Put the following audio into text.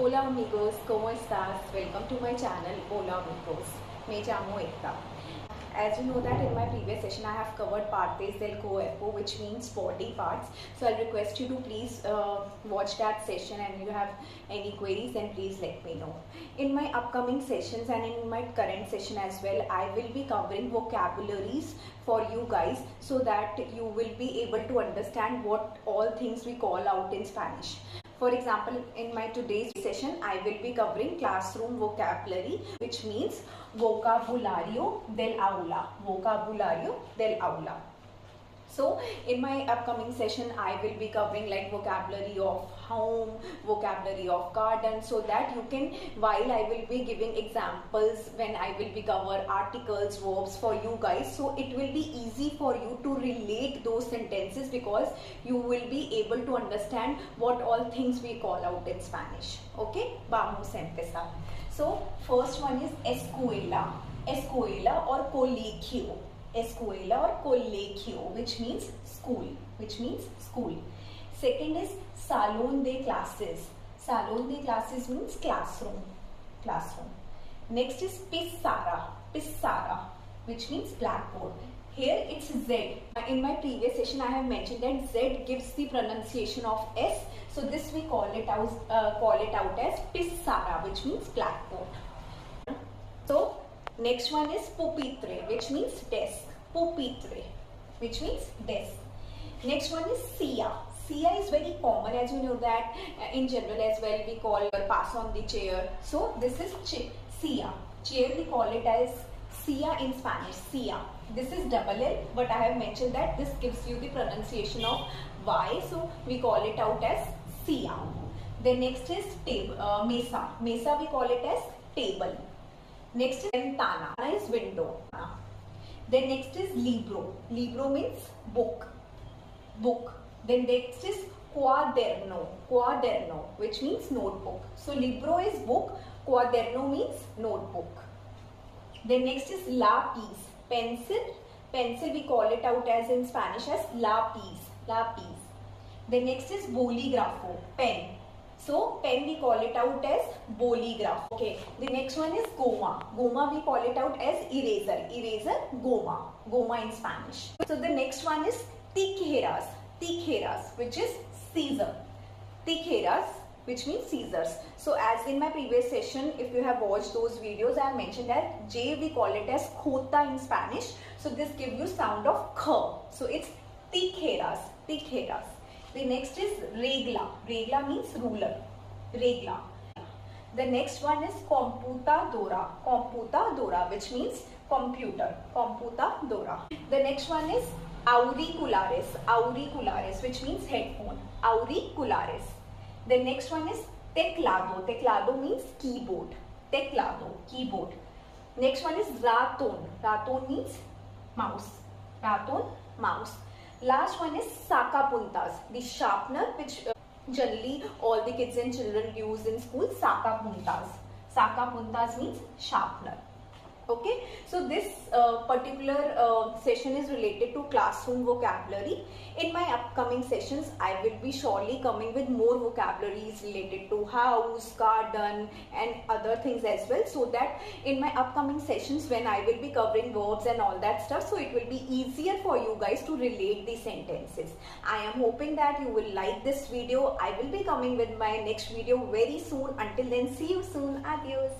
Hola amigos, ¿cómo estás? Welcome to my channel Hola amigos. Me llamo Ekta. As you know that in my previous session I have covered partes del cuerpo, which means body parts. So I'll request you to please watch that session, and if you have any queries then please let me know. In my upcoming sessions and in my current session as well, I will be covering vocabularies for you guys so that you will be able to understand what all things we call out in Spanish. For example, in my today's session, I will be covering classroom vocabulary, which means vocabulario del aula. Vocabulario del aula. So in my upcoming session, I will be covering like vocabulary of home, vocabulary of garden, so that you can, while I will be giving examples when I will be cover articles, verbs for you guys, so it will be easy for you to relate those sentences because you will be able to understand what all things we call out in Spanish. Okay, vamos a empezar. So first one is escuela, escuela or colegio. Escuela or colegio, which means school, Second is salón de clases. Salón de clases means classroom. Next is pizarra, which means blackboard. Here it's Z. In my previous session I have mentioned that Z gives the pronunciation of S, so this we call it out as pizarra, which means blackboard. So next one is pupitre, which means desk. Pupitre, which means desk. Next one is silla. Silla is very common, as you know that in general as well we call pass on the chair. So this is silla. Chair we call it as silla in Spanish. Silla. This is double L, but I have mentioned that this gives you the pronunciation of Y, so we call it out as silla. Then next is table, mesa. Mesa we call it as table. Next is ventana, is window. Then next is libro. Libro means book. Then next is cuaderno, which means notebook. So libro is book, cuaderno means notebook. Then next is lápiz, pencil. Pencil we call it out as in Spanish as lápiz. Then next is bolígrafo, pen. So pen we call it out as bolígrafo. Okay. The next one is goma. Goma we call it out as eraser, goma in Spanish. So the next one is tijeras, which is scissor. Tijeras, which means scissors. So as in my previous session, if you have watched those videos, I have mentioned that J we call it as jota in Spanish. So this gives you sound of k. So it's tijeras. The next is regla. Regla means ruler. Regla. The next one is computadora, which means computer. Computadora. The next one is auriculares, which means headphone. Auriculares. The next one is teclado. Teclado means keyboard. Keyboard. Next one is raton. Raton means mouse. Mouse. Last one is sacapuntas, the sharpener which generally all the kids and children use in school. Sacapuntas. Sacapuntas means sharpener. Okay, so this particular session is related to classroom vocabulary. In my upcoming sessions, I will be surely coming with more vocabularies related to house, garden and other things as well, so that in my upcoming sessions when I will be covering verbs and all that stuff, so it will be easier for you guys to relate the sentences. I am hoping that you will like this video. I will be coming with my next video very soon. Until then, see you soon. Adios.